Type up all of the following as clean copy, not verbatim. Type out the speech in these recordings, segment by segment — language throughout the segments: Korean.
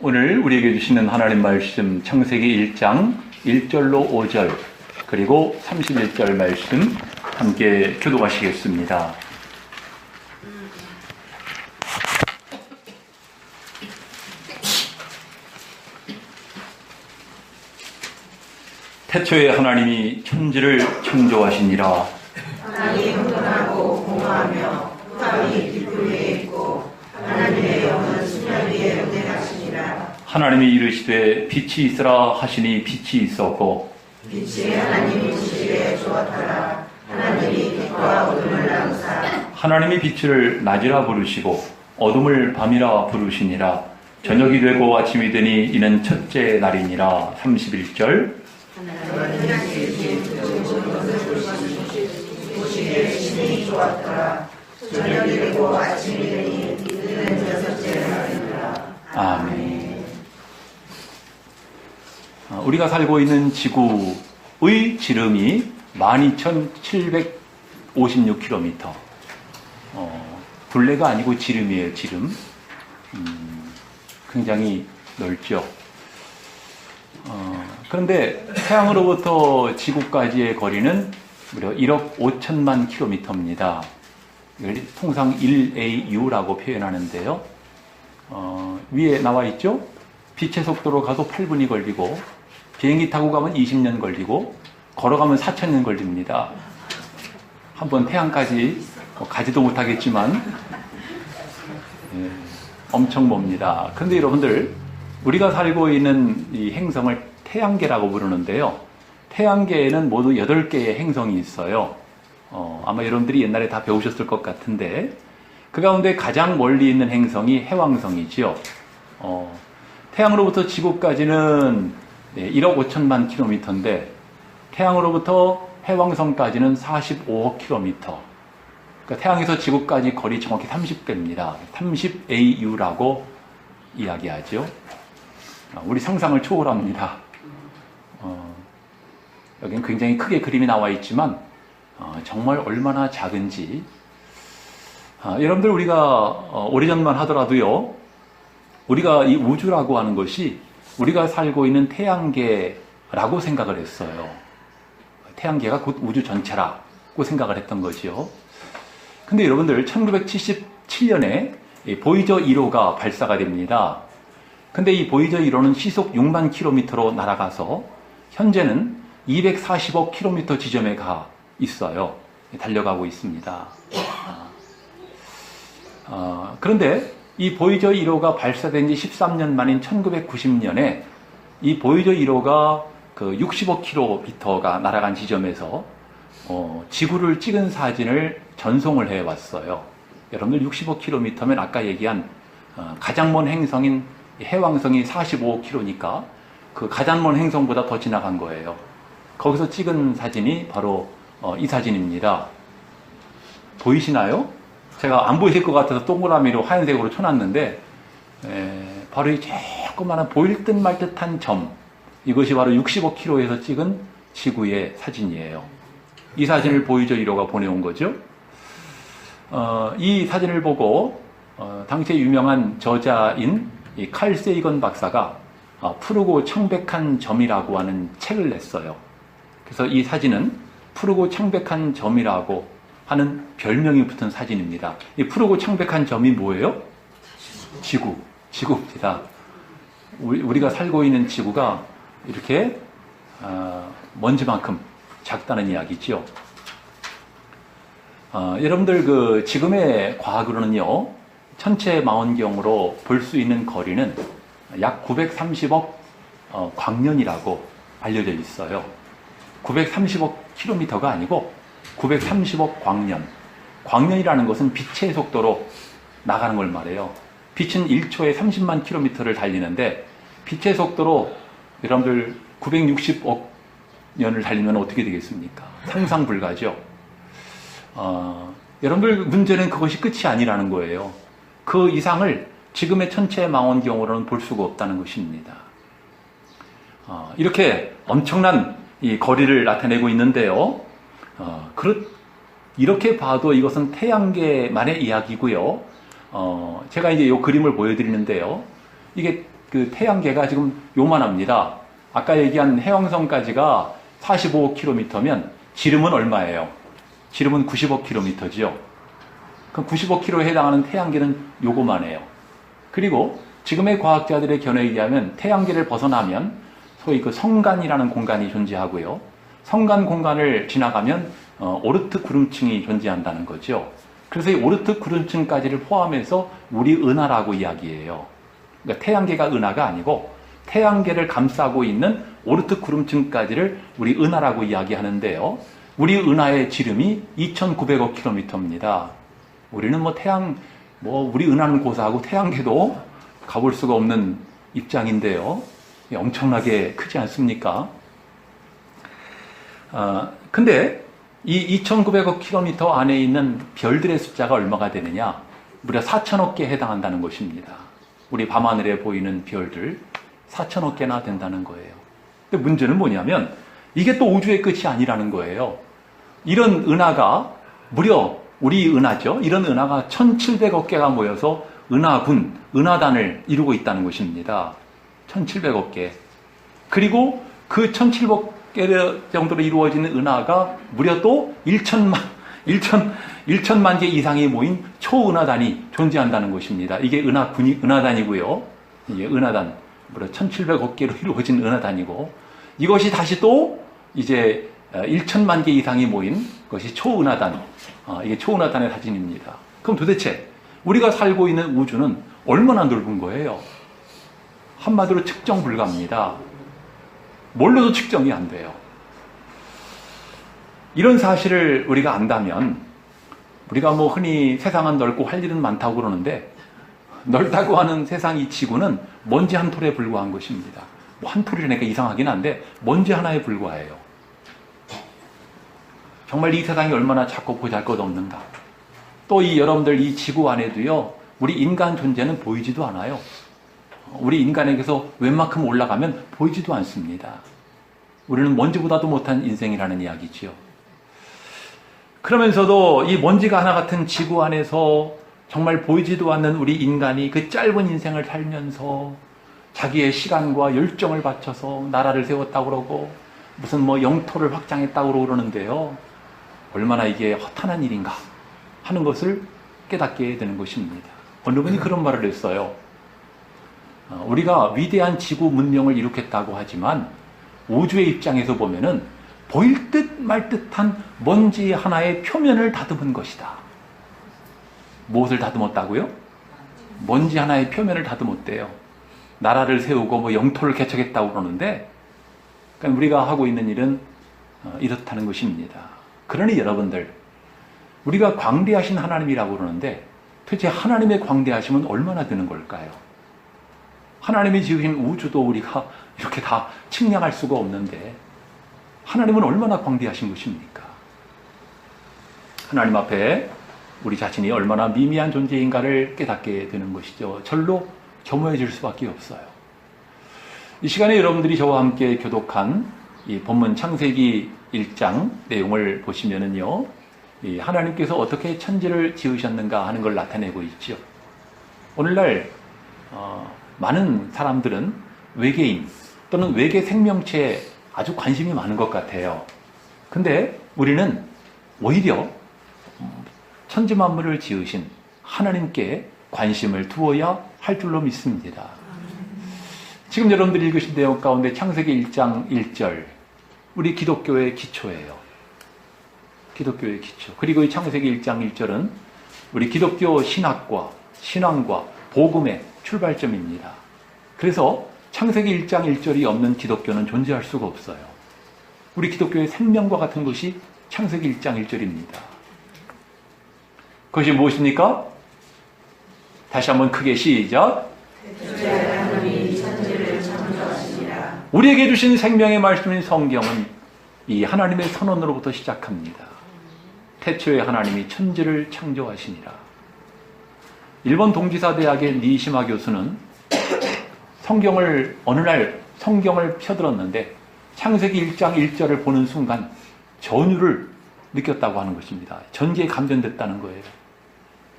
오늘 우리에게 주시는 하나님 말씀 창세기 1장 1절로 5절 그리고 31절 말씀 함께 교독하시겠습니다. 태초에 하나님이 천지를 창조하시니라. 하나님이 흥분하고 공허하며 후함이 깊은 위에 있고 하나님의 영은 수면 위에 운행하시니라. 하나님이 이르시되 빛이 있으라 하시니 빛이 있었고 빛이 하나님이 보시기에 좋았더라. 하나님이 빛과 어둠을 나누사 하나님이 빛을 낮이라 부르시고 어둠을 밤이라 부르시니라. 저녁이 되고 아침이 되니 이는 첫째 날이니라. 31절. 보시기에 신이 좋았더라. 저녁이 되고 아침이 되니 이는 여섯째 날이니라. 아멘. 우리가 살고 있는 지구의 지름이 12,756km. 둘레가 아니고 지름이에요, 지름. 굉장히 넓죠. 그런데 태양으로부터 지구까지의 거리는 무려 1억 5천만 킬로미터입니다. 이걸 통상 1AU라고 표현하는데요. 위에 나와 있죠? 빛의 속도로 가도 8분이 걸리고 비행기 타고 가면 20년 걸리고 걸어가면 4,000년 걸립니다. 한번 태양까지 가지도 못하겠지만 엄청 멉니다. 그런데 여러분들, 우리가 살고 있는 이 행성을 태양계라고 부르는데요. 태양계에는 모두 8개의 행성이 있어요. 아마 여러분들이 옛날에 다 배우셨을 것 같은데 그 가운데 가장 멀리 있는 행성이 해왕성이지요. 태양으로부터 지구까지는 1억 5천만 킬로미터인데 태양으로부터 해왕성까지는 45억 킬로미터. 그러니까 태양에서 지구까지 거리 정확히 30배입니다. 30AU라고 이야기하죠. 우리 상상을 초월합니다. 여기는 굉장히 크게 그림이 나와 있지만 정말 얼마나 작은지. 여러분들, 우리가 오래전만 하더라도요, 우리가 이 우주라고 하는 것이 우리가 살고 있는 태양계라고 생각을 했어요. 태양계가 곧 우주 전체라고 생각을 했던 거지요. 근데 여러분들, 1977년에 보이저 1호가 발사가 됩니다. 근데 이 보이저 1호는 시속 6만 킬로미터로 날아가서 현재는 240억 킬로미터 지점에 가 있어요. 달려가고 있습니다. 그런데 이 보이저 1호가 발사된 지 13년 만인 1990년에 이 보이저 1호가 그 60억 킬로미터가 날아간 지점에서 지구를 찍은 사진을 전송을 해왔어요. 여러분들, 60억 킬로미터면 아까 얘기한 가장 먼 행성인 해왕성이 45억 킬로니까 그 가장 먼 행성보다 더 지나간 거예요. 거기서 찍은 사진이 바로 이 사진입니다. 보이시나요? 제가 안 보이실 것 같아서 동그라미로 하얀색으로 쳐놨는데 바로 이 조그마한 보일 듯 말 듯한 점, 이것이 바로 60억 킬로에서 찍은 지구의 사진이에요. 이 사진을 보이저 1호가 보내온 거죠. 이 사진을 보고 당시에 유명한 저자인 이 칼 세이건 박사가 푸르고 창백한 점이라고 하는 책을 냈어요. 그래서 이 사진은 푸르고 창백한 점이라고 하는 별명이 붙은 사진입니다. 이 푸르고 창백한 점이 뭐예요? 지구입니다. 우리가 살고 있는 지구가 이렇게 먼지만큼 작다는 이야기죠. 여러분들, 그 지금의 과학으로는요, 천체 망원경으로 볼 수 있는 거리는 약 930억 광년이라고 알려져 있어요. 930억 킬로미터가 아니고 930억 광년. 광년이라는 것은 빛의 속도로 나가는 걸 말해요. 빛은 1초에 30만 킬로미터를 달리는데 빛의 속도로 여러분들 960억 년을 달리면 어떻게 되겠습니까? 상상 불가죠. 여러분들, 문제는 그것이 끝이 아니라는 거예요. 그 이상을 지금의 천체 망원경으로는 볼 수가 없다는 것입니다. 이렇게 엄청난 이 거리를 나타내고 있는데요. 이렇게 봐도 이것은 태양계만의 이야기고요. 제가 이제 이 그림을 보여드리는데요. 이게 그 태양계가 지금 요만합니다. 아까 얘기한 해왕성까지가 45km면 지름은 얼마예요? 지름은 95km죠. 그럼 95km에 해당하는 태양계는 요거만해요. 그리고 지금의 과학자들의 견해에 의하면 태양계를 벗어나면 소위 그 성간이라는 공간이 존재하고요. 성간 공간을 지나가면 오르트 구름층이 존재한다는 거죠. 그래서 이 오르트 구름층까지를 포함해서 우리 은하라고 이야기해요. 그러니까 태양계가 은하가 아니고 태양계를 감싸고 있는 오르트 구름층까지를 우리 은하라고 이야기하는데요. 우리 은하의 지름이 2,900억 km입니다. 우리는 우리 은하는 고사하고 태양계도 가볼 수가 없는 입장인데요. 엄청나게 크지 않습니까? 근데 이 2,900억 km 안에 있는 별들의 숫자가 얼마가 되느냐? 무려 4천억 개에 해당한다는 것입니다. 우리 밤하늘에 보이는 별들 4천억 개나 된다는 거예요. 근데 문제는 뭐냐면 이게 또 우주의 끝이 아니라는 거예요. 이런 은하가 무려 우리 은하죠. 이런 은하가 1,700억 개가 모여서 은하군, 은하단을 이루고 있다는 것입니다. 1,700억 개. 그리고 그 1,700개 정도로 이루어지는 은하가 무려 또 1천만 개 이상이 모인 초은하단이 존재한다는 것입니다. 이게 은하단이고요. 이게 은하단, 무려 1,700억 개로 이루어진 은하단이고, 이것이 다시 또 이제 1천만 개 이상이 모인 것이 초은하단. 이게 초은하단의 사진입니다. 그럼 도대체 우리가 살고 있는 우주는 얼마나 넓은 거예요? 한마디로 측정 불가입니다. 뭘로도 측정이 안 돼요. 이런 사실을 우리가 안다면 우리가 흔히 세상은 넓고 할 일은 많다고 그러는데 넓다고 하는 세상 이 지구는 먼지 한 톨에 불과한 것입니다. 한 톨이라니까 이상하긴 한데 먼지 하나에 불과해요. 정말 이 세상이 얼마나 작고 보잘것없는가. 또 여러분들 이 지구 안에도요, 우리 인간 존재는 보이지도 않아요. 우리 인간에게서 웬만큼 올라가면 보이지도 않습니다. 우리는 먼지보다도 못한 인생이라는 이야기지요. 그러면서도 이 먼지가 하나 같은 지구 안에서 정말 보이지도 않는 우리 인간이 그 짧은 인생을 살면서 자기의 시간과 열정을 바쳐서 나라를 세웠다고 그러고 무슨 영토를 확장했다고 그러는데요. 얼마나 이게 허탄한 일인가 하는 것을 깨닫게 되는 것입니다. 어느 분이 그런 말을 했어요. 우리가 위대한 지구 문명을 이룩했다고 하지만 우주의 입장에서 보면은 보일 듯 말 듯한 먼지 하나의 표면을 다듬은 것이다. 무엇을 다듬었다고요? 먼지 하나의 표면을 다듬었대요. 나라를 세우고 영토를 개척했다고 그러는데, 그러니까 우리가 하고 있는 일은 이렇다는 것입니다. 그러니 여러분들, 우리가 광대하신 하나님이라고 그러는데 도대체 하나님의 광대하심은 얼마나 되는 걸까요? 하나님이 지으신 우주도 우리가 이렇게 다 측량할 수가 없는데 하나님은 얼마나 광대하신 것입니까? 하나님 앞에 우리 자신이 얼마나 미미한 존재인가를 깨닫게 되는 것이죠. 절로 겸허해질 수밖에 없어요. 이 시간에 여러분들이 저와 함께 교독한 이 본문 창세기 1장 내용을 보시면은요, 이 하나님께서 어떻게 천지를 지으셨는가 하는 걸 나타내고 있죠. 오늘날 많은 사람들은 외계인 또는 외계 생명체에 아주 관심이 많은 것 같아요. 근데 우리는 오히려 천지 만물을 지으신 하나님께 관심을 두어야 할 줄로 믿습니다. 지금 여러분들이 읽으신 내용 가운데 창세기 1장 1절, 우리 기독교의 기초예요. 기독교의 기초. 그리고 이 창세기 1장 1절은 우리 기독교 신학과 신앙과 복음의 출발점입니다. 그래서 창세기 1장 1절이 없는 기독교는 존재할 수가 없어요. 우리 기독교의 생명과 같은 것이 창세기 1장 1절입니다. 그것이 무엇입니까? 다시 한번 크게 시작. 우리에게 주신 생명의 말씀인 성경은 이 하나님의 선언으로부터 시작합니다. 태초에 하나님이 천지를 창조하시니라. 일본 동지사대학의 니시마 교수는 어느 날 성경을 펴들었는데 창세기 1장 1절을 보는 순간 전율을 느꼈다고 하는 것입니다. 전기에 감전됐다는 거예요.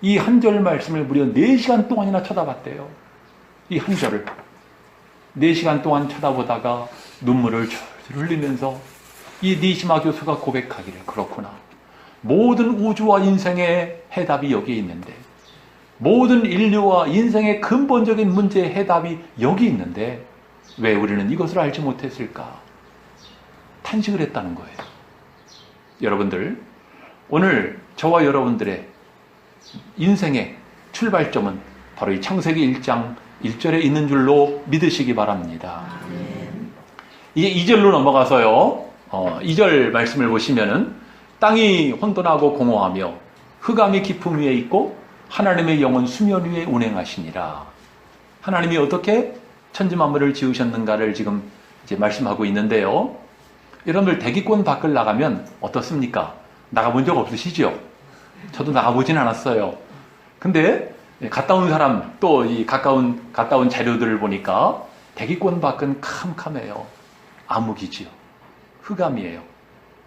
이 한 절 말씀을 무려 4시간 동안이나 쳐다봤대요. 이 한 절을. 4시간 동안 쳐다보다가 눈물을 줄줄 흘리면서 이 니시마 교수가 고백하기를, 그렇구나. 모든 우주와 인생의 해답이 여기에 있는데, 모든 인류와 인생의 근본적인 문제의 해답이 여기 있는데 왜 우리는 이것을 알지 못했을까? 탄식을 했다는 거예요. 여러분들, 오늘 저와 여러분들의 인생의 출발점은 바로 이 창세기 1장 1절에 있는 줄로 믿으시기 바랍니다. 이제 2절로 넘어가서요. 2절 말씀을 보시면은 땅이 혼돈하고 공허하며 흑암이 깊음 위에 있고 하나님의 영은 수면 위에 운행하시니라. 하나님이 어떻게 천지만물을 지으셨는가를 지금 이제 말씀하고 있는데요. 여러분들 대기권 밖을 나가면 어떻습니까? 나가본 적 없으시죠? 저도 나가보진 않았어요. 근데 갔다 온 사람, 또 이 갔다 온 자료들을 보니까 대기권 밖은 캄캄해요. 암흑이지요. 흑암이에요.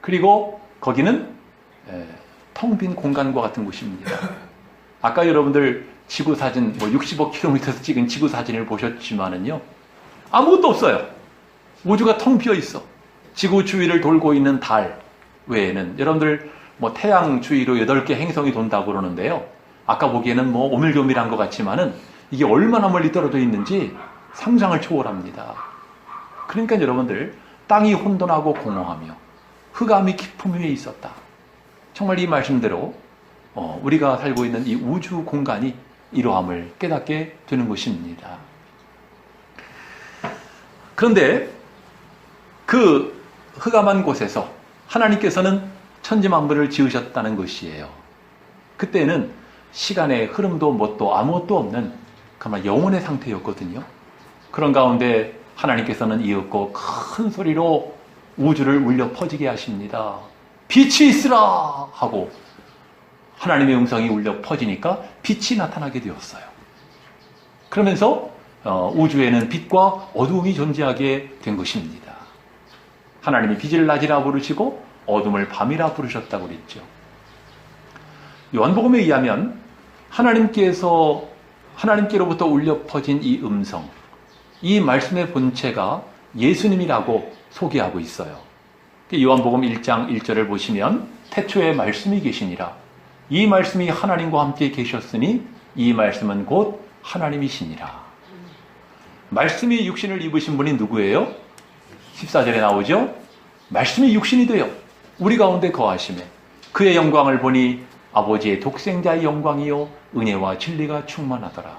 그리고 거기는 텅 빈 공간과 같은 곳입니다. 아까 여러분들 지구 사진, 65km에서 찍은 지구 사진을 보셨지만은요, 아무것도 없어요. 우주가 텅 비어 있어. 지구 주위를 돌고 있는 달 외에는 여러분들 태양 주위로 8개 행성이 돈다고 그러는데요. 아까 보기에는 오밀조밀한 것 같지만은 이게 얼마나 멀리 떨어져 있는지 상상을 초월합니다. 그러니까 여러분들, 땅이 혼돈하고 공허하며 흑암이 깊음 위에 있었다. 정말 이 말씀대로 우리가 살고 있는 이 우주 공간이 이러함을 깨닫게 되는 것입니다. 그런데 그 흑암한 곳에서 하나님께서는 천지만물을 지으셨다는 것이에요. 그때는 시간의 흐름도 뭣도 아무것도 없는 정말 영혼의 상태였거든요. 그런 가운데 하나님께서는 이윽고 큰 소리로 우주를 울려 퍼지게 하십니다. 빛이 있으라 하고 하나님의 음성이 울려 퍼지니까 빛이 나타나게 되었어요. 그러면서 우주에는 빛과 어두움이 존재하게 된 것입니다. 하나님이 빛을 낮이라 부르시고 어둠을 밤이라 부르셨다고 그랬죠. 요한복음에 의하면 하나님께로부터 울려 퍼진 이 음성, 이 말씀의 본체가 예수님이라고 소개하고 있어요. 요한복음 1장 1절을 보시면 태초에 말씀이 계시니라. 이 말씀이 하나님과 함께 계셨으니 이 말씀은 곧 하나님이시니라. 말씀이 육신을 입으신 분이 누구예요? 14절에 나오죠. 말씀이 육신이 되어 우리 가운데 거하시매 그의 영광을 보니 아버지의 독생자의 영광이요 은혜와 진리가 충만하더라.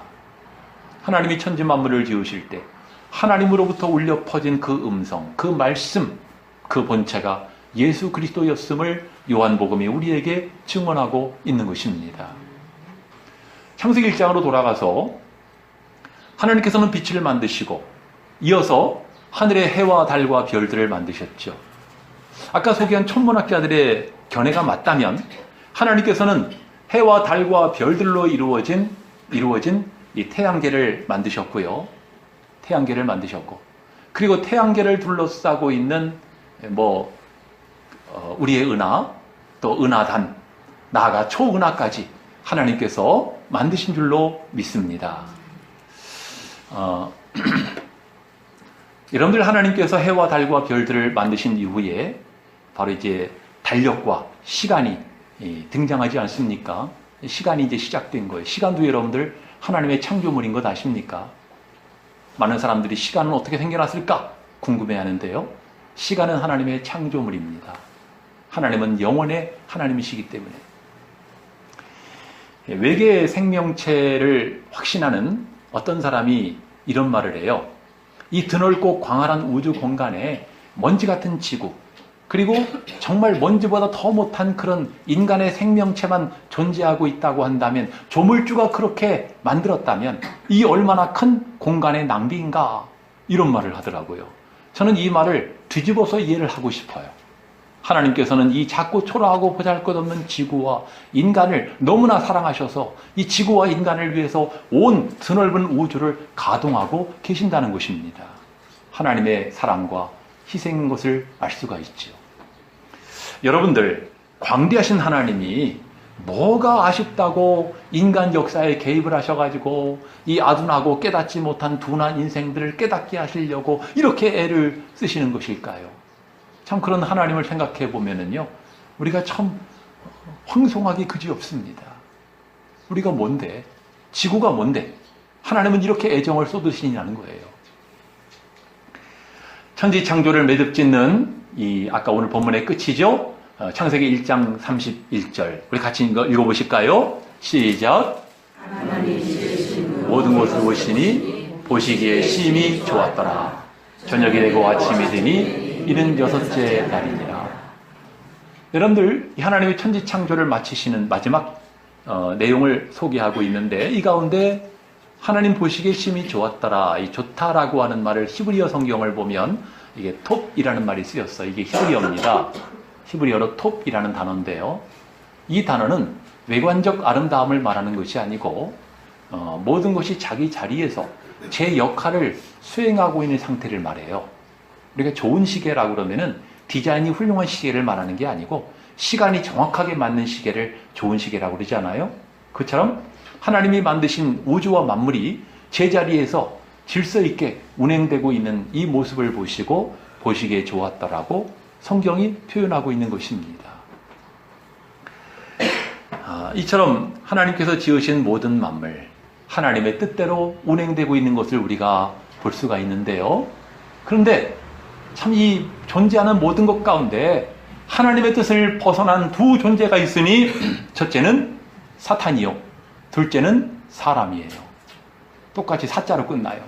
하나님이 천지 만물을 지으실 때 하나님으로부터 울려 퍼진 그 음성, 그 말씀, 그 본체가 예수 그리스도였음을 요한복음이 우리에게 증언하고 있는 것입니다. 창세기 1장으로 돌아가서 하나님께서는 빛을 만드시고 이어서 하늘의 해와 달과 별들을 만드셨죠. 아까 소개한 천문학자들의 견해가 맞다면 하나님께서는 해와 달과 별들로 이루어진 이 태양계를 만드셨고요. 태양계를 만드셨고, 그리고 태양계를 둘러싸고 있는 우리의 은하, 또 은하단, 나아가 초은하까지 하나님께서 만드신 줄로 믿습니다. 여러분들, 하나님께서 해와 달과 별들을 만드신 이후에 바로 이제 달력과 시간이 등장하지 않습니까? 시간이 이제 시작된 거예요. 시간도 여러분들 하나님의 창조물인 것 아십니까? 많은 사람들이 시간은 어떻게 생겨났을까 궁금해하는데요. 시간은 하나님의 창조물입니다. 하나님은 영원의 하나님이시기 때문에. 외계 생명체를 확신하는 어떤 사람이 이런 말을 해요. 이 드넓고 광활한 우주 공간에 먼지 같은 지구, 그리고 정말 먼지보다 더 못한 그런 인간의 생명체만 존재하고 있다고 한다면, 조물주가 그렇게 만들었다면 이 얼마나 큰 공간의 낭비인가, 이런 말을 하더라고요. 저는 이 말을 뒤집어서 이해를 하고 싶어요. 하나님께서는 이 작고 초라하고 보잘것없는 지구와 인간을 너무나 사랑하셔서 이 지구와 인간을 위해서 온 드넓은 우주를 가동하고 계신다는 것입니다. 하나님의 사랑과 희생인 것을 알 수가 있죠. 여러분들, 광대하신 하나님이 뭐가 아쉽다고 인간 역사에 개입을 하셔가지고 이 아둔하고 깨닫지 못한 둔한 인생들을 깨닫게 하시려고 이렇게 애를 쓰시는 것일까요? 참 그런 하나님을 생각해 보면은요, 우리가 참 황송하기 그지없습니다. 우리가 뭔데? 지구가 뭔데? 하나님은 이렇게 애정을 쏟으시냐는 거예요. 천지창조를 매듭짓는 이 아까 오늘 본문의 끝이죠. 창세기 1장 31절 우리 같이 읽어보실까요? 시작. 하나님이 지으신 모든 것을 보시니 보시기에 심히 좋았더라. 저녁이 되고 아침이 되니 이는 여섯째 날이니라. 여러분들, 이 하나님의 천지창조를 마치시는 마지막 내용을 소개하고 있는데, 이 가운데 하나님 보시기에 심히 좋았더라, 이 좋다라고 하는 말을 히브리어 성경을 보면 이게 톱이라는 말이 쓰였어요. 이게 히브리어입니다. 히브리어로 톱이라는 단어인데요. 이 단어는 외관적 아름다움을 말하는 것이 아니고 모든 것이 자기 자리에서 제 역할을 수행하고 있는 상태를 말해요. 우리가 좋은 시계라고 그러면은 디자인이 훌륭한 시계를 말하는 게 아니고 시간이 정확하게 맞는 시계를 좋은 시계라고 그러잖아요. 그처럼 하나님이 만드신 우주와 만물이 제자리에서 질서 있게 운행되고 있는 이 모습을 보시고 보시기에 좋았더라고 성경이 표현하고 있는 것입니다. 이처럼 하나님께서 지으신 모든 만물, 하나님의 뜻대로 운행되고 있는 것을 우리가 볼 수가 있는데요. 그런데 참 이 존재하는 모든 것 가운데 하나님의 뜻을 벗어난 두 존재가 있으니 첫째는 사탄이요, 둘째는 사람이에요. 똑같이 사자로 끝나요.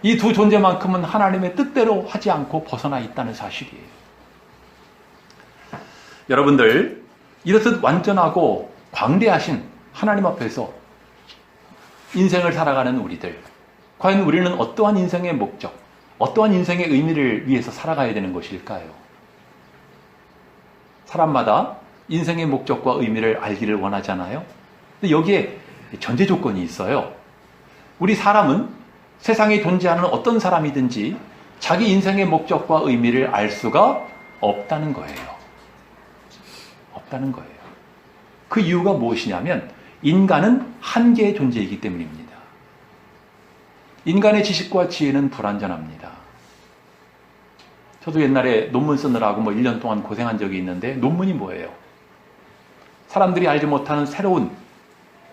이 두 존재만큼은 하나님의 뜻대로 하지 않고 벗어나 있다는 사실이에요. 여러분들, 이렇듯 완전하고 광대하신 하나님 앞에서 인생을 살아가는 우리들, 과연 우리는 어떠한 인생의 목적, 어떠한 인생의 의미를 위해서 살아가야 되는 것일까요? 사람마다 인생의 목적과 의미를 알기를 원하잖아요. 근데 여기에 전제 조건이 있어요. 우리 사람은 세상에 존재하는 어떤 사람이든지 자기 인생의 목적과 의미를 알 수가 없다는 거예요. 없다는 거예요. 그 이유가 무엇이냐면 인간은 한계의 존재이기 때문입니다. 인간의 지식과 지혜는 불완전합니다. 저도 옛날에 논문 쓰느라고 1년 동안 고생한 적이 있는데, 논문이 뭐예요? 사람들이 알지 못하는 새로운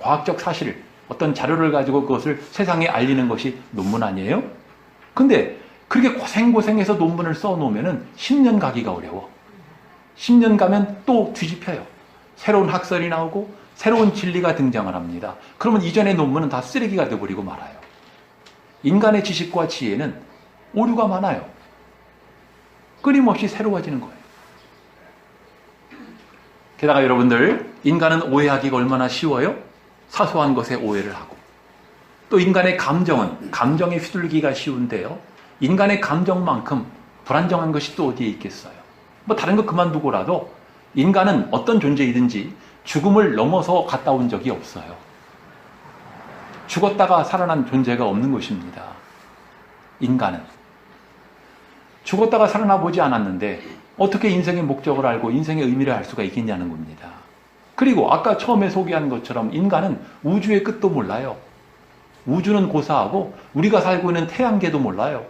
과학적 사실, 어떤 자료를 가지고 그것을 세상에 알리는 것이 논문 아니에요? 근데 그렇게 고생해서 논문을 써놓으면 10년 가기가 어려워. 10년 가면 또 뒤집혀요. 새로운 학설이 나오고 새로운 진리가 등장을 합니다. 그러면 이전의 논문은 다 쓰레기가 되어버리고 말아요. 인간의 지식과 지혜는 오류가 많아요. 끊임없이 새로워지는 거예요. 게다가 여러분들, 인간은 오해하기가 얼마나 쉬워요? 사소한 것에 오해를 하고. 또 인간의 감정은 감정에 휘둘리기가 쉬운데요. 인간의 감정만큼 불안정한 것이 또 어디에 있겠어요? 다른 거 그만두고라도 인간은 어떤 존재이든지 죽음을 넘어서 갔다 온 적이 없어요. 죽었다가 살아난 존재가 없는 것입니다. 인간은. 죽었다가 살아나 보지 않았는데 어떻게 인생의 목적을 알고 인생의 의미를 알 수가 있겠냐는 겁니다. 그리고 아까 처음에 소개한 것처럼 인간은 우주의 끝도 몰라요. 우주는 고사하고 우리가 살고 있는 태양계도 몰라요.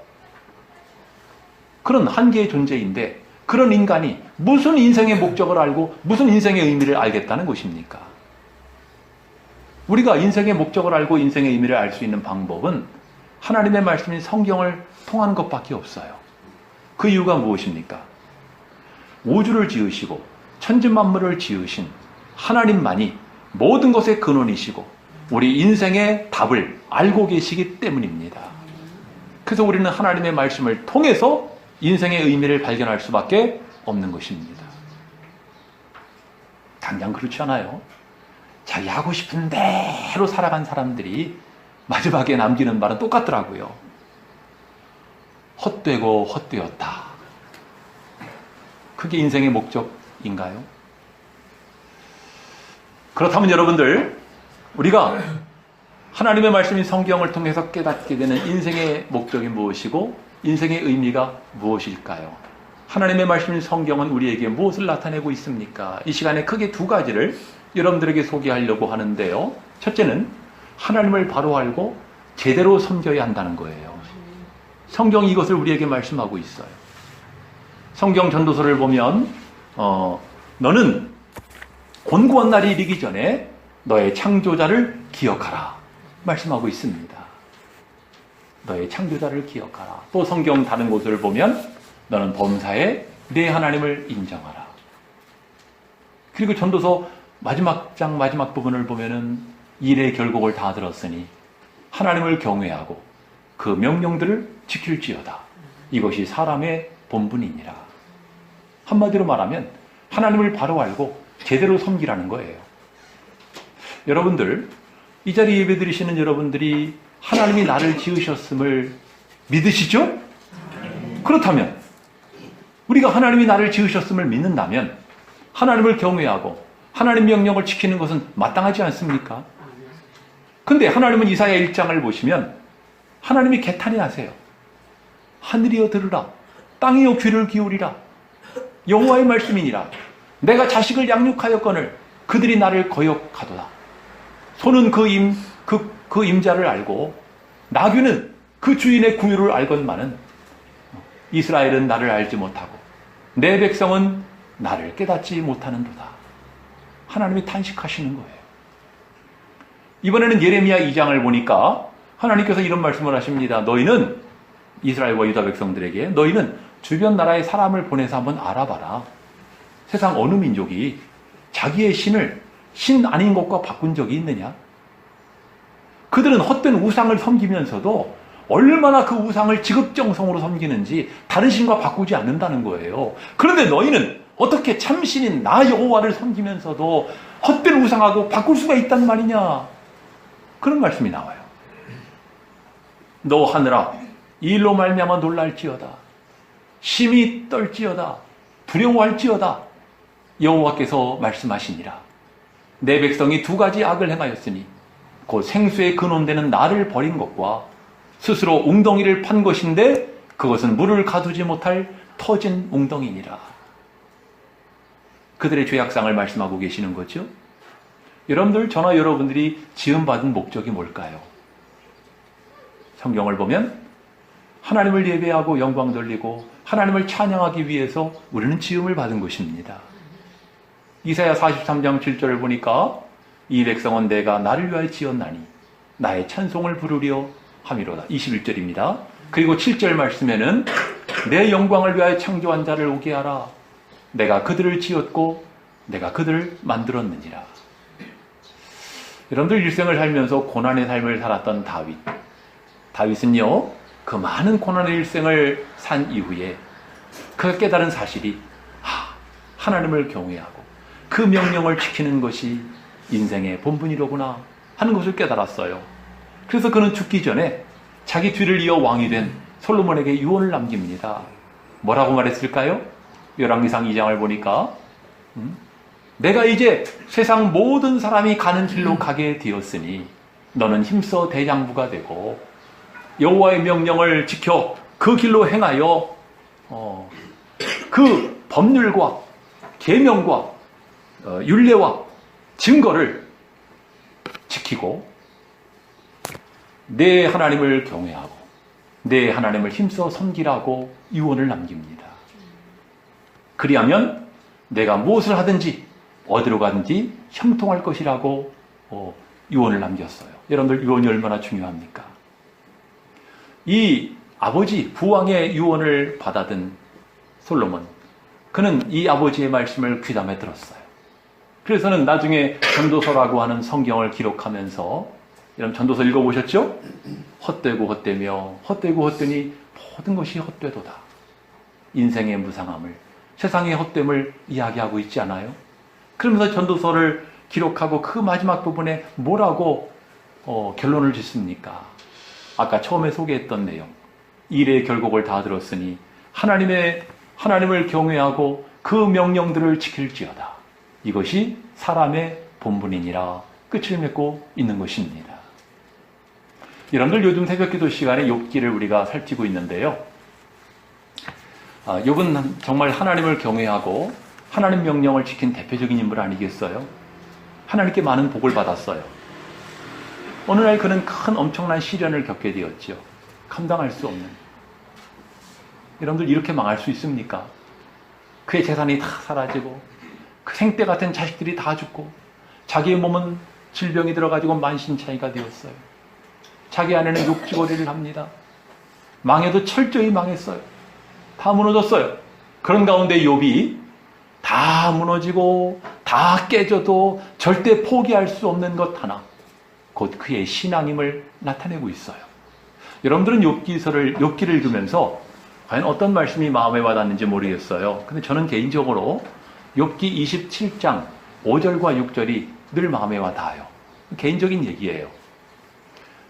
그런 한계의 존재인데 그런 인간이 무슨 인생의 목적을 알고 무슨 인생의 의미를 알겠다는 것입니까? 우리가 인생의 목적을 알고 인생의 의미를 알 수 있는 방법은 하나님의 말씀인 성경을 통하는 것밖에 없어요. 그 이유가 무엇입니까? 우주를 지으시고 천지만물을 지으신 하나님만이 모든 것의 근원이시고 우리 인생의 답을 알고 계시기 때문입니다. 그래서 우리는 하나님의 말씀을 통해서 인생의 의미를 발견할 수밖에 없는 것입니다. 당장 그렇지 않아요? 자기 하고 싶은 대로 살아간 사람들이 마지막에 남기는 말은 똑같더라고요. 헛되고 헛되었다. 그게 인생의 목적인가요? 그렇다면 여러분들, 우리가 하나님의 말씀인 성경을 통해서 깨닫게 되는 인생의 목적이 무엇이고 인생의 의미가 무엇일까요? 하나님의 말씀인 성경은 우리에게 무엇을 나타내고 있습니까? 이 시간에 크게 두 가지를 여러분들에게 소개하려고 하는데요. 첫째는 하나님을 바로 알고 제대로 섬겨야 한다는 거예요. 성경이 이것을 우리에게 말씀하고 있어요. 성경 전도서를 보면 너는 곤고한 날이 이르기 전에 너의 창조자를 기억하라 말씀하고 있습니다. 너의 창조자를 기억하라. 또 성경 다른 곳을 보면 너는 범사에 내 하나님을 인정하라. 그리고 전도서 마지막 장 마지막 부분을 보면은 일의 결국을 다 들었으니 하나님을 경외하고 그 명령들을 지킬지어다. 이것이 사람의 본분이니라. 한마디로 말하면 하나님을 바로 알고 제대로 섬기라는 거예요. 여러분들, 이 자리에 예배드리시는 여러분들이 하나님이 나를 지으셨음을 믿으시죠? 그렇다면 우리가 하나님이 나를 지으셨음을 믿는다면 하나님을 경외하고 하나님 명령을 지키는 것은 마땅하지 않습니까? 근데 하나님은 이사야 1장을 보시면 하나님이 개탄해하세요. 하늘이여 들으라, 땅이여 귀를 기울이라. 여호와의 말씀이니라. 내가 자식을 양육하였거늘 그들이 나를 거역하도다. 소는 그 임자를 알고 나귀는 그 주인의 구유를 알건만은 이스라엘은 나를 알지 못하고 내 백성은 나를 깨닫지 못하는도다. 하나님이 탄식하시는 거예요. 이번에는 예레미야 2장을 보니까 하나님께서 이런 말씀을 하십니다. 너희는 이스라엘과 유다 백성들에게 너희는 주변 나라의 사람을 보내서 한번 알아봐라. 세상 어느 민족이 자기의 신을 신 아닌 것과 바꾼 적이 있느냐? 그들은 헛된 우상을 섬기면서도 얼마나 그 우상을 지극정성으로 섬기는지 다른 신과 바꾸지 않는다는 거예요. 그런데 너희는 어떻게 참신인 나 여호와를 섬기면서도 헛된 우상하고 바꿀 수가 있단 말이냐? 그런 말씀이 나와요. 너 하늘아, 이 일로 말미암아 놀랄지어다. 심히 떨지어다. 두려워할지어다. 여호와께서 말씀하시니라. 내 백성이 두 가지 악을 행하였으니 곧 생수의 근원되는 나를 버린 것과 스스로 웅덩이를 판 것인데 그것은 물을 가두지 못할 터진 웅덩이니라. 그들의 죄악상을 말씀하고 계시는 거죠. 여러분들, 저나 여러분들이 지음받은 목적이 뭘까요? 성경을 보면 하나님을 예배하고 영광 돌리고 하나님을 찬양하기 위해서 우리는 지음을 받은 것입니다. 이사야 43장 7절을 보니까 이 백성은 내가 나를 위하여 지었나니 나의 찬송을 부르려 함이로다. 21절입니다. 그리고 7절 말씀에는 내 영광을 위하여 창조한 자를 오게 하라. 내가 그들을 지었고 내가 그들을 만들었느니라. 여러분들 일생을 살면서 고난의 삶을 살았던 다윗은요, 그 많은 고난의 일생을 산 이후에 그가 깨달은 사실이 하나님을 경외하고 그 명령을 지키는 것이 인생의 본분이로구나 하는 것을 깨달았어요. 그래서 그는 죽기 전에 자기 뒤를 이어 왕이 된 솔로몬에게 유언을 남깁니다. 뭐라고 말했을까요? 열왕기상 2장을 보니까 내가 이제 세상 모든 사람이 가는 길로 가게 되었으니 너는 힘써 대장부가 되고 여호와의 명령을 지켜 그 길로 행하여 그 법률과 계명과 율례와 증거를 지키고 내 하나님을 경외하고 내 하나님을 힘써 섬기라고 유언을 남깁니다. 그리하면 내가 무엇을 하든지 어디로 가든지 형통할 것이라고 유언을 남겼어요. 여러분들, 유언이 얼마나 중요합니까? 이 아버지 부왕의 유언을 받아든 솔로몬, 그는 이 아버지의 말씀을 귀담아 들었어요. 그래서는 나중에 전도서라고 하는 성경을 기록하면서, 여러분 전도서 읽어보셨죠? 헛되고 헛되며 헛되고 헛되니 모든 것이 헛되도다. 인생의 무상함을, 세상의 헛됨을 이야기하고 있지 않아요? 그러면서 전도서를 기록하고 그 마지막 부분에 뭐라고 결론을 짓습니까? 아까 처음에 소개했던 내용, 일의 결국을 다 들었으니 하나님을 경외하고 그 명령들을 지킬지어다. 이것이 사람의 본분이니라. 끝을 맺고 있는 것입니다. 여러분들, 요즘 새벽기도 시간에 욥기를 우리가 살피고 있는데요. 욥은 정말 하나님을 경외하고 하나님 명령을 지킨 대표적인 인물 아니겠어요? 하나님께 많은 복을 받았어요. 어느 날 그는 큰 엄청난 시련을 겪게 되었죠. 감당할 수 없는. 여러분들 이렇게 망할 수 있습니까? 그의 재산이 다 사라지고 그 생떼 같은 자식들이 다 죽고 자기의 몸은 질병이 들어가지고 만신창이가 되었어요. 자기 아내는 욕지거리를 합니다. 망해도 철저히 망했어요. 다 무너졌어요. 그런 가운데 욥이 다 무너지고 다 깨져도 절대 포기할 수 없는 것 하나, 곧 그의 신앙임을 나타내고 있어요. 여러분들은 욥기를 읽으면서 과연 어떤 말씀이 마음에 와닿는지 모르겠어요. 근데 저는 개인적으로 욥기 27장 5절과 6절이 늘 마음에 와닿아요. 개인적인 얘기예요.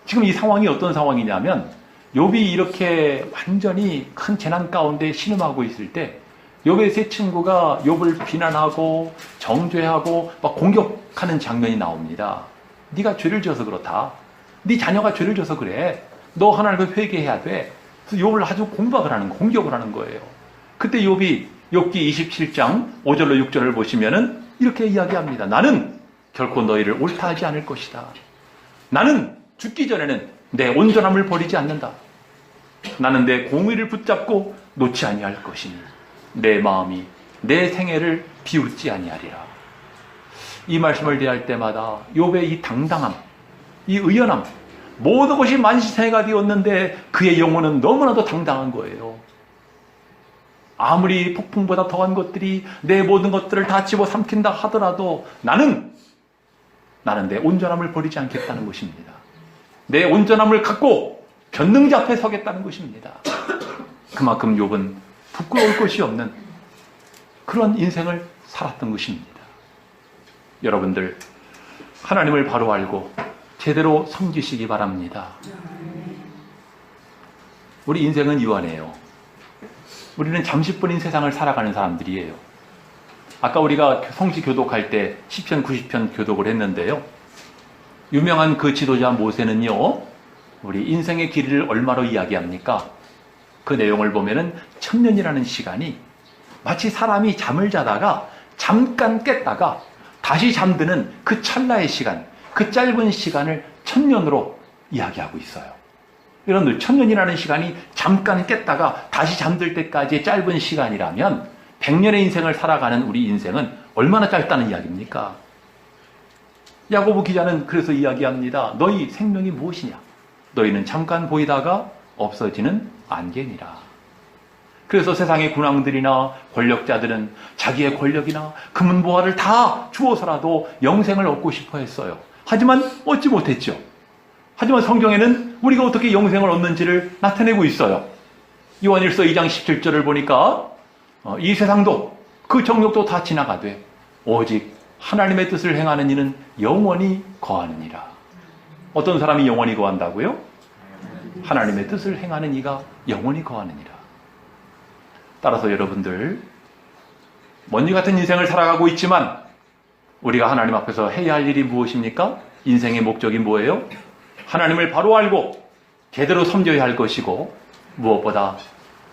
지금 이 상황이 어떤 상황이냐면 욥이 이렇게 완전히 큰 재난 가운데 신음하고 있을 때 욥의 세 친구가 욥을 비난하고 정죄하고 막 공격하는 장면이 나옵니다. 네가 죄를 지어서 그렇다. 네 자녀가 죄를 지어서 그래. 너 하나님을 회개해야 돼. 그래서 욥을 아주 공격을 하는 거예요. 그때 욥이 욥기 27장 5절로 6절을 보시면은 이렇게 이야기합니다. 나는 결코 너희를 옳다 하지 않을 것이다. 나는 죽기 전에는 내 온전함을 버리지 않는다. 나는 내 공의를 붙잡고 놓지 아니할 것이니 내 마음이 내 생애를 비웃지 아니하리라. 이 말씀을 대할 때마다 욥의 이 당당함, 이 의연함, 모든 것이 만시창이가 되었는데 그의 영혼은 너무나도 당당한 거예요. 아무리 폭풍보다 더한 것들이 내 모든 것들을 다 집어삼킨다 하더라도 나는 내 온전함을 버리지 않겠다는 것입니다. 내 온전함을 갖고 전능자 앞에 서겠다는 것입니다. 그만큼 욥은 부끄러울 것이 없는 그런 인생을 살았던 것입니다. 여러분들 하나님을 바로 알고 제대로 섬기시기 바랍니다. 우리 인생은 유한해요. 우리는 잠시뿐인 세상을 살아가는 사람들이에요. 아까 우리가 성지 교독할 때 시편 90편 교독을 했는데요. 유명한 그 지도자 모세는요, 우리 인생의 길이를 얼마로 이야기합니까? 그 내용을 보면은 1000년이라는 시간이 마치 사람이 잠을 자다가 잠깐 깼다가 다시 잠드는 그 찰나의 시간, 그 짧은 시간을 1000년으로 이야기하고 있어요. 여러분들 1000년이라는 시간이 잠깐 깼다가 다시 잠들 때까지의 짧은 시간이라면 100년의 인생을 살아가는 우리 인생은 얼마나 짧다는 이야기입니까? 야고보 기자는 그래서 이야기합니다. 너희 생명이 무엇이냐? 너희는 잠깐 보이다가 없어지는 안개니라. 그래서 세상의 군왕들이나 권력자들은 자기의 권력이나 금은보화를 다 주어서라도 영생을 얻고 싶어 했어요. 하지만 얻지 못했죠. 하지만 성경에는 우리가 어떻게 영생을 얻는지를 나타내고 있어요. 요한일서 2장 17절을 보니까 이 세상도 그 정욕도 다 지나가되 오직 하나님의 뜻을 행하는 이는 영원히 거하느니라. 어떤 사람이 영원히 거한다고요? 하나님의 뜻을 행하는 이가 영원히 거하느니라. 따라서 여러분들 먼지 같은 인생을 살아가고 있지만 우리가 하나님 앞에서 해야 할 일이 무엇입니까? 인생의 목적이 뭐예요? 하나님을 바로 알고 제대로 섬겨야 할 것이고 무엇보다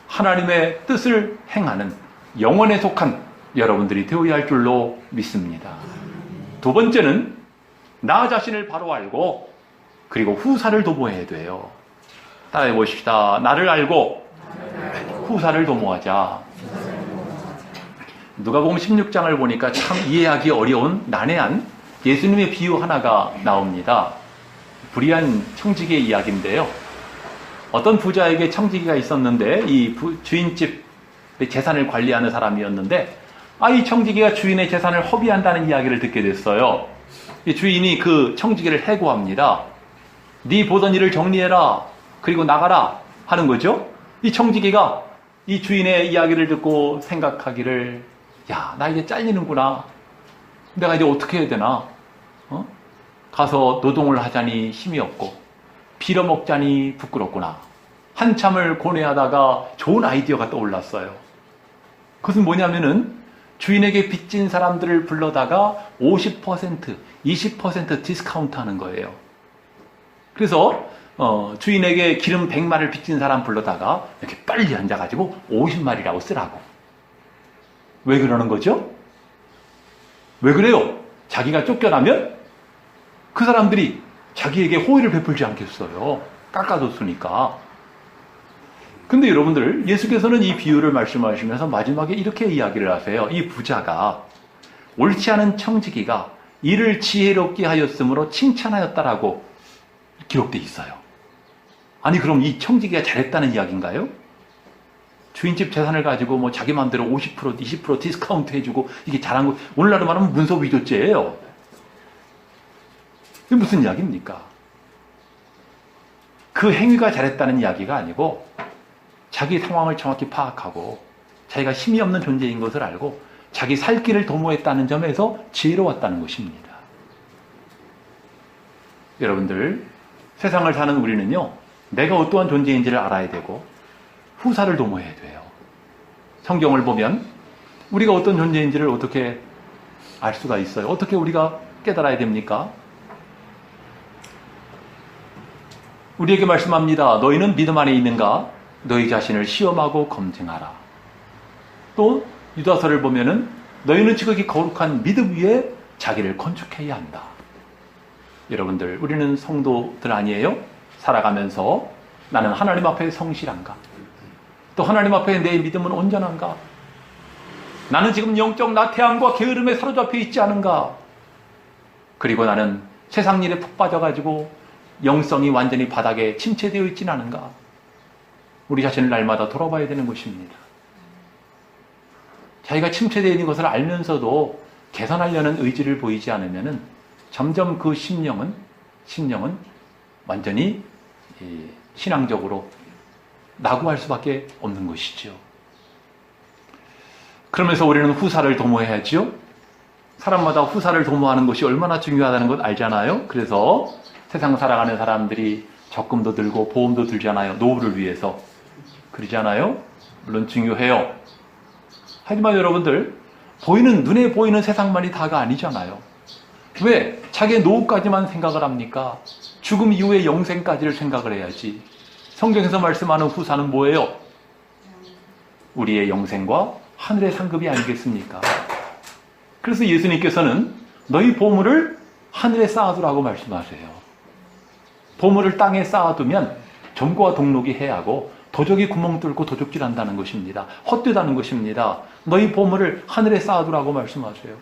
하나님의 뜻을 행하는 영혼에 속한 여러분들이 되어야 할 줄로 믿습니다. 두 번째는 나 자신을 바로 알고 그리고 후사를 도모해야 돼요. 따라해 보십시다. 나를 알고 후사를 도모하자. 누가복음 16장을 보니까 참 이해하기 어려운 난해한 예수님의 비유 하나가 나옵니다. 불의한 청지기의 이야기인데요. 어떤 부자에게 청지기가 있었는데 이 주인집 재산을 관리하는 사람이었는데 이 청지기가 주인의 재산을 허비한다는 이야기를 듣게 됐어요. 이 주인이 그 청지기를 해고합니다. 네 보던 일을 정리해라. 그리고 나가라 하는 거죠. 이 청지기가 이 주인의 이야기를 듣고 생각하기를 야, 나 이제 잘리는구나. 내가 이제 어떻게 해야 되나? 가서 노동을 하자니 힘이 없고 빌어먹자니 부끄럽구나. 한참을 고뇌하다가 좋은 아이디어가 떠올랐어요. 그것은 뭐냐면은 주인에게 빚진 사람들을 불러다가 50%, 20% 디스카운트 하는 거예요. 그래서 주인에게 기름 100마리를 빚진 사람 불러다가 이렇게 빨리 앉아가지고 50마리라고 쓰라고. 왜 그러는 거죠? 왜 그래요? 자기가 쫓겨나면 그 사람들이 자기에게 호의를 베풀지 않겠어요. 깎아줬으니까. 근데 여러분들, 예수께서는 이 비유를 말씀하시면서 마지막에 이렇게 이야기를 하세요. 이 부자가 옳지 않은 청지기가 이를 지혜롭게 하였으므로 칭찬하였다라고 기록되어 있어요. 아니 그럼 이 청지기가 잘했다는 이야기인가요? 주인집 재산을 가지고 뭐 자기 마음대로 50%, 20% 디스카운트 해주고 이게 잘한 거, 오늘날로 말하면 문서 위조죄예요. 이게 무슨 이야기입니까? 그 행위가 잘했다는 이야기가 아니고 자기 상황을 정확히 파악하고 자기가 힘이 없는 존재인 것을 알고 자기 살 길을 도모했다는 점에서 지혜로웠다는 것입니다. 여러분들, 세상을 사는 우리는요, 내가 어떠한 존재인지를 알아야 되고 후사를 도모해야 돼요. 성경을 보면 우리가 어떤 존재인지를 어떻게 알 수가 있어요? 어떻게 우리가 깨달아야 됩니까? 우리에게 말씀합니다. 너희는 믿음 안에 있는가? 너희 자신을 시험하고 검증하라. 또 유다서를 보면은 너희는 지극히 거룩한 믿음 위에 자기를 건축해야 한다. 여러분들, 우리는 성도들 아니에요? 살아가면서 나는 하나님 앞에 성실한가? 또 하나님 앞에 내 믿음은 온전한가? 나는 지금 영적 나태함과 게으름에 사로잡혀 있지 않은가? 그리고 나는 세상 일에 푹 빠져가지고 영성이 완전히 바닥에 침체되어 있지는 않은가? 우리 자신을 날마다 돌아봐야 되는 것입니다. 자기가 침체되어 있는 것을 알면서도 개선하려는 의지를 보이지 않으면 점점 그 심령은 완전히 신앙적으로 낙오할 수밖에 없는 것이죠. 그러면서 우리는 후사를 도모해야지요. 사람마다 후사를 도모하는 것이 얼마나 중요하다는 것 알잖아요. 그래서 세상 살아가는 사람들이 적금도 들고 보험도 들잖아요. 노후를 위해서. 그러잖아요. 물론 중요해요. 하지만 여러분들, 눈에 보이는 세상만이 다가 아니잖아요. 왜? 자기의 노후까지만 생각을 합니까? 죽음 이후의 영생까지를 생각을 해야지. 성경에서 말씀하는 후사는 뭐예요? 우리의 영생과 하늘의 상급이 아니겠습니까? 그래서 예수님께서는 너희 보물을 하늘에 쌓아두라고 말씀하세요. 보물을 땅에 쌓아두면 점과 동록이 해하고 도적이 구멍 뚫고 도적질한다는 것입니다. 헛되다는 것입니다. 너희 보물을 하늘에 쌓아두라고 말씀하세요.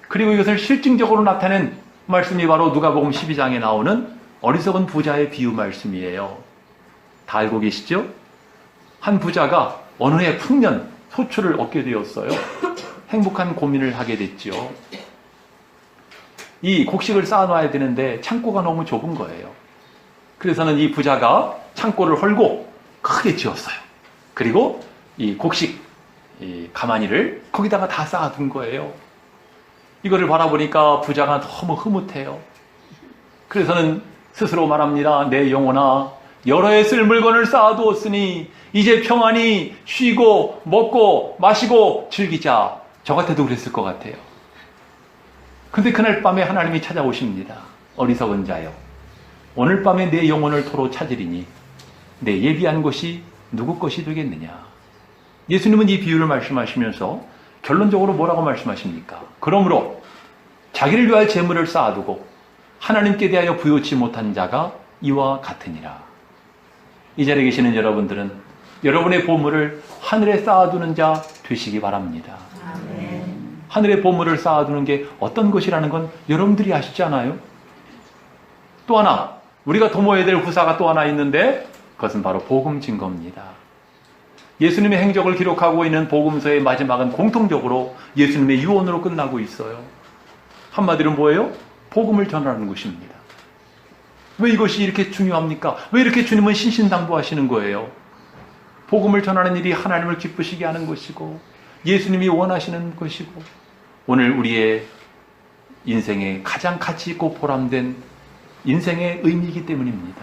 그리고 이것을 실증적으로 나타낸 말씀이 바로 누가복음 12장에 나오는 어리석은 부자의 비유 말씀이에요. 다 알고 계시죠? 한 부자가 어느 해 풍년 소출을 얻게 되었어요. 행복한 고민을 하게 됐죠. 이 곡식을 쌓아놔야 되는데 창고가 너무 좁은 거예요. 그래서는 이 부자가 창고를 헐고 크게 지었어요. 그리고 이 곡식 가마니를 거기다가 다 쌓아둔 거예요. 이거를 바라보니까 부자가 너무 흐뭇해요. 그래서는 스스로 말합니다. 내 영혼아, 여러 해 쓸 물건을 쌓아두었으니 이제 평안히 쉬고 먹고 마시고 즐기자. 저 같아도 그랬을 것 같아요. 근데 그날 밤에 하나님이 찾아오십니다. 어리석은 자여, 오늘 밤에 내 영혼을 토로 찾으리니 내 예비한 것이 누구 것이 되겠느냐. 예수님은 이 비유를 말씀하시면서 결론적으로 뭐라고 말씀하십니까? 그러므로 자기를 위하여 재물을 쌓아두고 하나님께 대하여 부요치 못한 자가 이와 같으니라. 이 자리에 계시는 여러분들은 여러분의 보물을 하늘에 쌓아두는 자 되시기 바랍니다. 아멘. 하늘의 보물을 쌓아두는 게 어떤 것이라는 건 여러분들이 아시지 않아요? 또 하나, 우리가 도모해야 될 후사가 또 하나 있는데 그것은 바로 복음 증거입니다. 예수님의 행적을 기록하고 있는 복음서의 마지막은 공통적으로 예수님의 유언으로 끝나고 있어요. 한마디로 뭐예요? 복음을 전하는 것입니다. 왜 이것이 이렇게 중요합니까? 왜 이렇게 주님은 신신당부하시는 거예요? 복음을 전하는 일이 하나님을 기쁘시게 하는 것이고 예수님이 원하시는 것이고 오늘 우리의 인생에 가장 가치 있고 보람된 인생의 의미이기 때문입니다.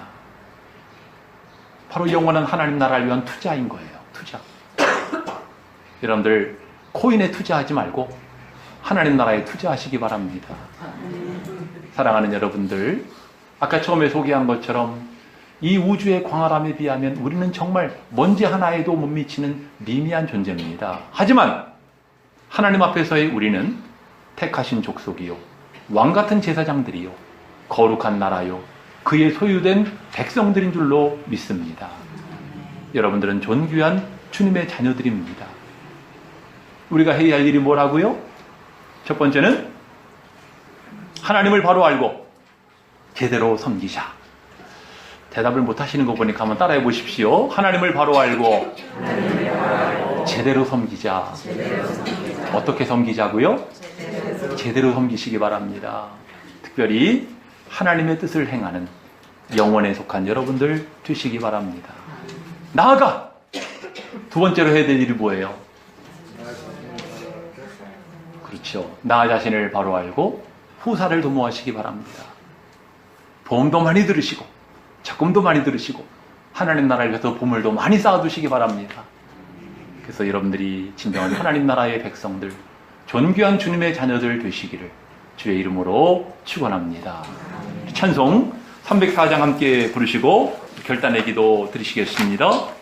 바로 영원한 하나님 나라를 위한 투자인 거예요. 투자. 여러분들 코인에 투자하지 말고 하나님 나라에 투자하시기 바랍니다. 사랑하는 여러분들, 아까 처음에 소개한 것처럼 이 우주의 광활함에 비하면 우리는 정말 먼지 하나에도 못 미치는 미미한 존재입니다. 하지만 하나님 앞에서의 우리는 택하신 족속이요, 왕같은 제사장들이요, 거룩한 나라요, 그의 소유된 백성들인 줄로 믿습니다. 여러분들은 존귀한 주님의 자녀들입니다. 우리가 해야 할 일이 뭐라고요? 첫 번째는 하나님을 바로 알고 제대로 섬기자. 대답을 못 하시는 거 보니까 한번 따라해 보십시오. 하나님을 바로 알고 제대로 섬기자. 어떻게 섬기자고요? 제대로 섬기시기 바랍니다. 특별히 하나님의 뜻을 행하는 영혼에 속한 여러분들 되시기 바랍니다. 나아가 두 번째로 해야 될 일이 뭐예요? 그렇죠. 나 자신을 바로 알고 후사를 도모하시기 바랍니다. 보험도 많이 들으시고 적금도 많이 들으시고 하나님 나라를 위해서 보물도 많이 쌓아두시기 바랍니다. 그래서 여러분들이 진정한 하나님 나라의 백성들, 존귀한 주님의 자녀들 되시기를 주의 이름으로 축원합니다. 찬송 304장 함께 부르시고 결단의 기도 드리시겠습니다.